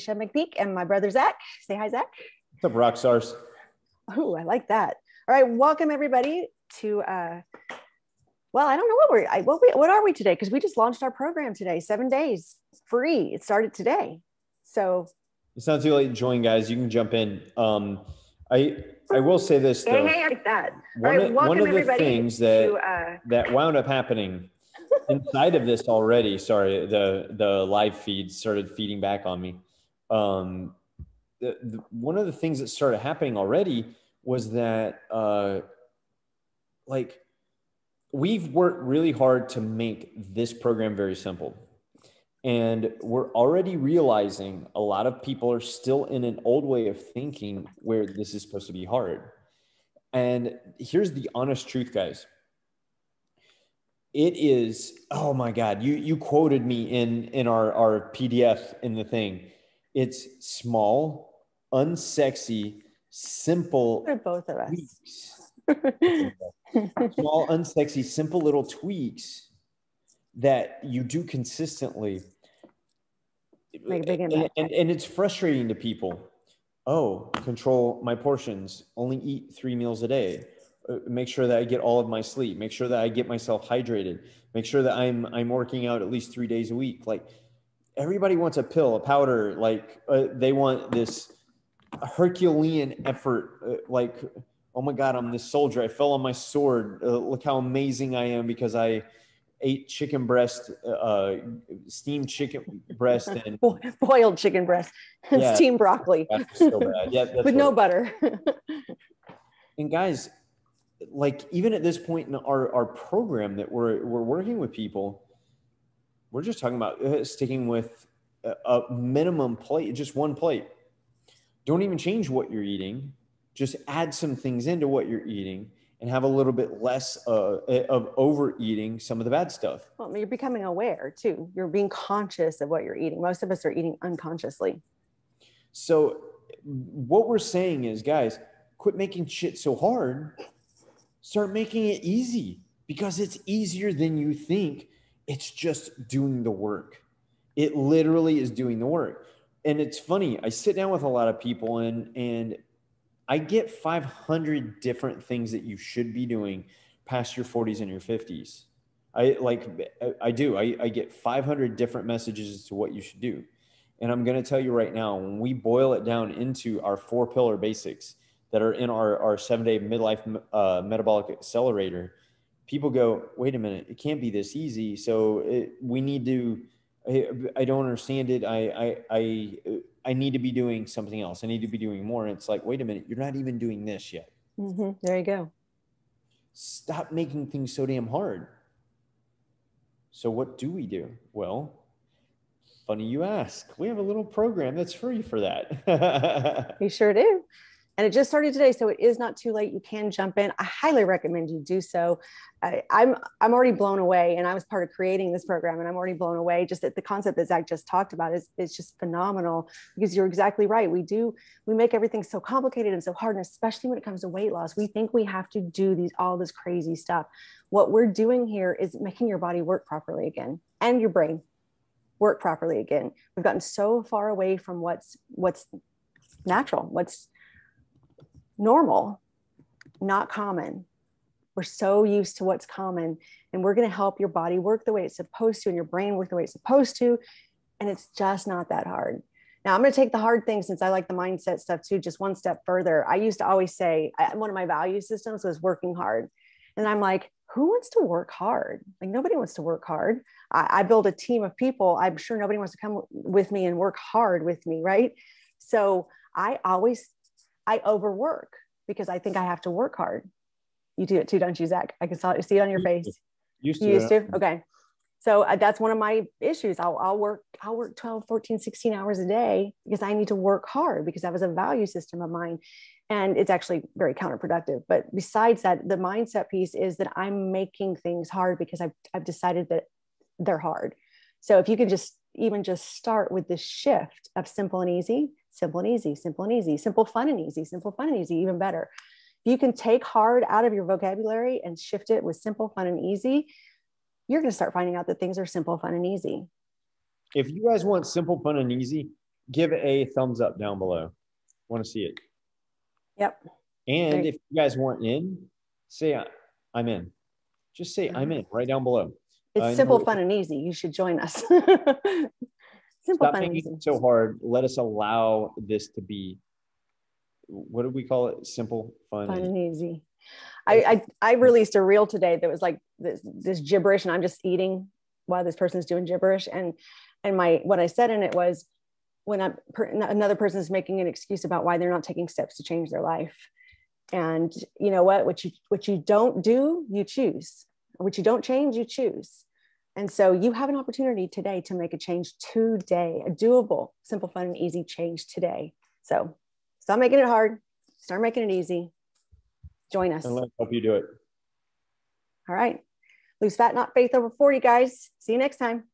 Alicia McPeek and my brother, Zach. Say hi, Zach. What's up, rock stars? Oh, I like that. All right. Welcome everybody to, well, I don't know what are we today? Because we just launched our program today, 7 days free. It started today. So It's not too late to join, guys. You can jump in. I will say this though. Hey, I like that. One of the things that wound up happening inside of this already. Sorry, the live feed started feeding back on me. One of the things that started happening already was that we've worked really hard to make this program very simple. And we're already realizing a lot of people are still in an old way of thinking where this is supposed to be hard. And here's the honest truth, guys. It is, oh my God, you quoted me in our PDF in the thing. It's small, unsexy, simple. For both of us. Small, unsexy, simple little tweaks that you do consistently. Make a big impact. And it's frustrating to people. Oh, control my portions, only eat 3 meals a day. Make sure that I get all of my sleep. Make sure that I get myself hydrated. Make sure that I'm working out at least 3 days a week. Like everybody wants a pill, a powder. Like they want this Herculean effort. Oh my God, I'm this soldier. I fell on my sword. Look how amazing I am because I ate chicken breast, steamed chicken breast, and boiled chicken breast, and steamed broccoli. That's so bad. Yeah, that's with no butter. And guys, like even at this point in our program that we're working with people, we're just talking about sticking with a minimum plate, just one plate. Don't even change what you're eating. Just add some things into what you're eating and have a little bit less of overeating some of the bad stuff. Well, you're becoming aware too. You're being conscious of what you're eating. Most of us are eating unconsciously. So what we're saying is, guys, quit making shit so hard. Start making it easy because it's easier than you think. It's just doing the work. It literally is doing the work. And it's funny. I sit down with a lot of people and I get 500 different things that you should be doing past your 40s and your 50s. I do. I get 500 different messages as to what you should do. And I'm going to tell you right now, when we boil it down into our 4 pillar basics that are in our 7-day midlife metabolic accelerator, people go, wait a minute, it can't be this easy. So we need to, I don't understand it. I need to be doing something else. I need to be doing more. And it's like, wait a minute, you're not even doing this yet. Mm-hmm. There you go. Stop making things so damn hard. So what do we do? Well, funny you ask. We have a little program that's free for that. We sure do. And it just started today, so it is not too late. You can jump in. I highly recommend you do so. I'm already blown away, and I was part of creating this program, and I'm already blown away. Just at the concept that Zach just talked about is just phenomenal. Because you're exactly right. We make everything so complicated and so hard, and especially when it comes to weight loss, we think we have to do all this crazy stuff. What we're doing here is making your body work properly again, and your brain work properly again. We've gotten so far away from what's natural, what's normal, not common. We're so used to what's common, and we're going to help your body work the way it's supposed to and your brain work the way it's supposed to. And it's just not that hard. Now I'm going to take the hard thing, since I like the mindset stuff too, just one step further. I used to always say one of my value systems was working hard. And I'm like, who wants to work hard? Like nobody wants to work hard. I build a team of people. I'm sure nobody wants to come with me and work hard with me. Right. So I overwork because I think I have to work hard. You do it too, don't you, Zach? I can see it on your face. You used to? Okay. So that's one of my issues. I'll work 12, 14, 16 hours a day because I need to work hard because that was a value system of mine. And it's actually very counterproductive. But besides that, the mindset piece is that I'm making things hard because I've decided that they're hard. So if you can just start with this shift of simple and easy, simple and easy, simple and easy, simple, fun and easy, simple, fun and easy, even better. If you can take hard out of your vocabulary and shift it with simple, fun and easy, you're going to start finding out that things are simple, fun and easy. If you guys want simple, fun and easy, give a thumbs up down below. Want to see it. Yep. And if you guys want in, say I'm in. Just say I'm in right down below. It's simple, fun, and easy. You should join us. Simple, Stop fun, and making easy. it so hard. Let us allow this to be, what do we call it? Simple, fun, and easy. I released a reel today that was like this gibberish, and I'm just eating while this person's doing gibberish. And what I said in it was, when another person is making an excuse about why they're not taking steps to change their life. And you know what you don't do, you choose. What you don't change, you choose. And so you have an opportunity today to make a change today, a doable, simple, fun, and easy change today. So stop making it hard, start making it easy. Join us. And let's help you do it. All right. Lose fat, not faith over 40, guys. See you next time.